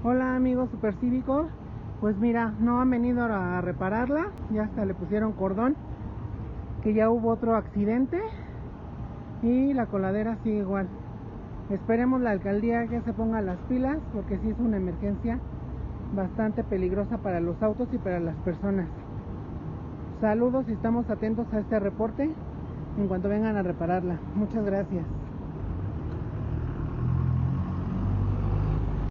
Hola amigos supercívicos, pues mira, no han venido a repararla, ya hasta le pusieron cordón, que ya hubo otro accidente y la coladera sigue igual. Esperemos la alcaldía que se ponga las pilas, porque sí es una emergencia bastante peligrosa para los autos y para las personas. Saludos y estamos atentos a este reporte en cuanto vengan a repararla. Muchas gracias.